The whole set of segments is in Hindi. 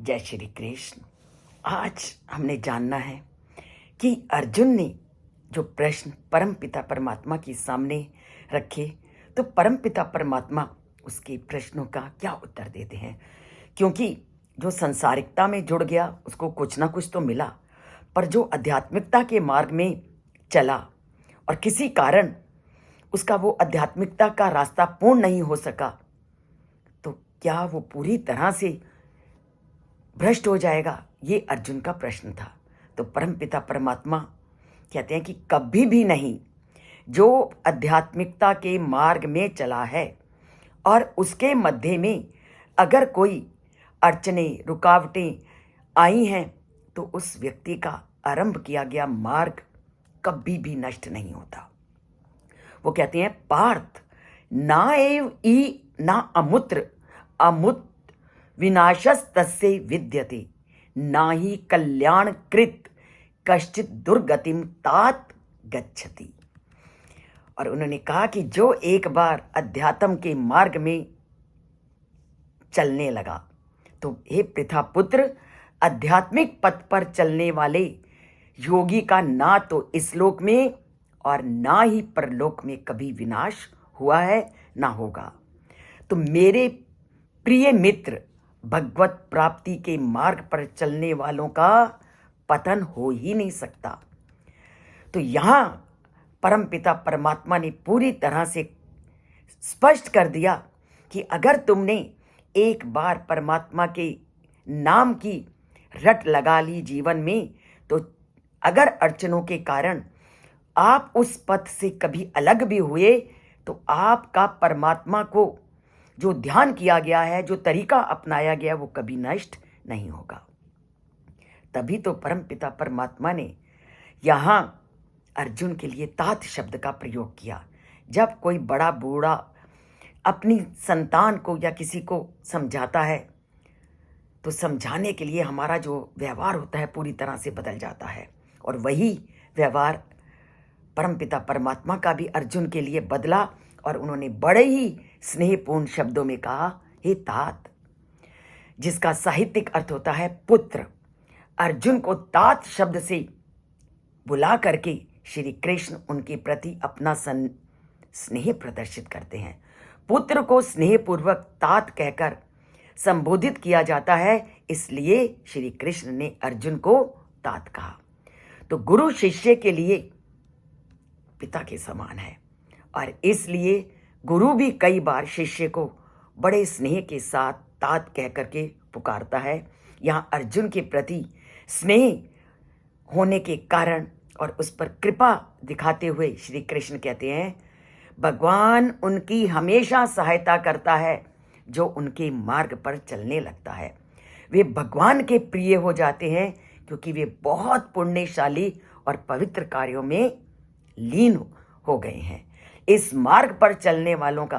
जय श्री कृष्ण। आज हमने जानना है कि अर्जुन ने जो प्रश्न परमपिता परमात्मा के सामने रखे, तो परमपिता परमात्मा उसके प्रश्नों का क्या उत्तर देते हैं। क्योंकि जो संसारिकता में जुड़ गया उसको कुछ ना कुछ तो मिला, पर जो आध्यात्मिकता के मार्ग में चला और किसी कारण उसका वो आध्यात्मिकता का रास्ता पूर्ण नहीं हो सका, तो क्या वो पूरी तरह से भ्रष्ट हो जाएगा? ये अर्जुन का प्रश्न था। तो परमपिता परमात्मा कहते हैं कि कभी भी नहीं। जो आध्यात्मिकता के मार्ग में चला है और उसके मध्य में अगर कोई अड़चनें रुकावटें आई हैं, तो उस व्यक्ति का आरंभ किया गया मार्ग कभी भी नष्ट नहीं होता। वो कहते हैं पार्थ ना एव ई ना अमुत्र अमुत विनाशस तस्य विद्यते ना ही कल्याण कृत कश्चित दुर्गतिम तात गच्छति। और उन्होंने कहा कि जो एक बार अध्यात्म के मार्ग में चलने लगा, तो हे पृथा पुत्र, आध्यात्मिक पथ पर चलने वाले योगी का ना तो इस लोक में और ना ही परलोक में कभी विनाश हुआ है, ना होगा। तो मेरे प्रिय मित्र, भगवत प्राप्ति के मार्ग पर चलने वालों का पतन हो ही नहीं सकता। तो यहाँ परमपिता परमात्मा ने पूरी तरह से स्पष्ट कर दिया कि अगर तुमने एक बार परमात्मा के नाम की रट लगा ली जीवन में, तो अगर अड़चनों के कारण आप उस पथ से कभी अलग भी हुए, तो आपका परमात्मा को जो ध्यान किया गया है, जो तरीका अपनाया गया, वो कभी नष्ट नहीं होगा। तभी तो परमपिता परमात्मा ने यहाँ अर्जुन के लिए तात शब्द का प्रयोग किया। जब कोई बड़ा बूढ़ा अपनी संतान को या किसी को समझाता है, तो समझाने के लिए हमारा जो व्यवहार होता है पूरी तरह से बदल जाता है। और वही व्यवहार परमपिता परमात्मा का भी अर्जुन के लिए बदला, और उन्होंने बड़े ही स्नेहपूर्ण शब्दों में कहा, हे तात, जिसका साहित्यिक अर्थ होता है पुत्र। अर्जुन को तात शब्द से बुला करके श्री कृष्ण उनके प्रति अपना स्नेह प्रदर्शित करते हैं। पुत्र को स्नेहपूर्वक तात कहकर संबोधित किया जाता है, इसलिए श्री कृष्ण ने अर्जुन को तात कहा। तो गुरु शिष्य के लिए पिता के समान है, और इसलिए गुरु भी कई बार शिष्य को बड़े स्नेह के साथ तात कह करके पुकारता है। यहाँ अर्जुन के प्रति स्नेह होने के कारण और उस पर कृपा दिखाते हुए श्री कृष्ण कहते हैं, भगवान उनकी हमेशा सहायता करता है जो उनके मार्ग पर चलने लगता है। वे भगवान के प्रिय हो जाते हैं क्योंकि वे बहुत पुण्यशाली और पवित्र कार्यों में लीन हो गए हैं। इस मार्ग पर चलने वालों का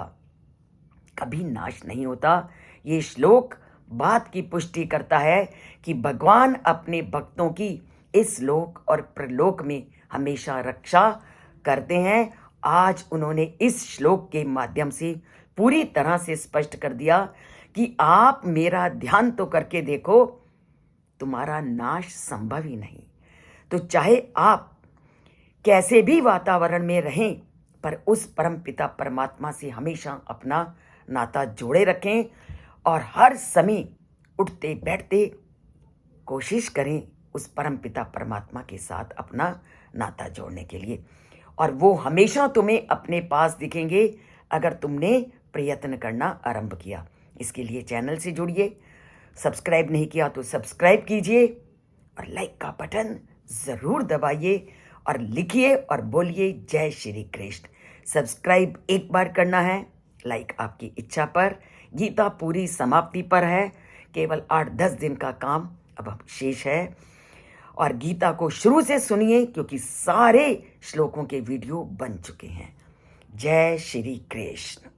कभी नाश नहीं होता। ये श्लोक बात की पुष्टि करता है कि भगवान अपने भक्तों की इस लोक और परलोक में हमेशा रक्षा करते हैं। आज उन्होंने इस श्लोक के माध्यम से पूरी तरह से स्पष्ट कर दिया कि आप मेरा ध्यान तो करके देखो, तुम्हारा नाश संभव ही नहीं। तो चाहे आप कैसे भी वातावरण में रहें, पर उस परमपिता परमात्मा से हमेशा अपना नाता जोड़े रखें और हर समय उठते बैठते कोशिश करें उस परमपिता परमात्मा के साथ अपना नाता जोड़ने के लिए। और वो हमेशा तुम्हें अपने पास दिखेंगे अगर तुमने प्रयत्न करना आरंभ किया। इसके लिए चैनल से जुड़िए, सब्सक्राइब नहीं किया तो सब्सक्राइब कीजिए और लाइक का बटन ज़रूर दबाइए और लिखिए और बोलिए जय श्री कृष्ण। सब्सक्राइब एक बार करना है, लाइक आपकी इच्छा पर। गीता पूरी समाप्ति पर है, केवल 8-10 दिन का काम अब शेष है। और गीता को शुरू से सुनिए क्योंकि सारे श्लोकों के वीडियो बन चुके हैं। जय श्री कृष्ण।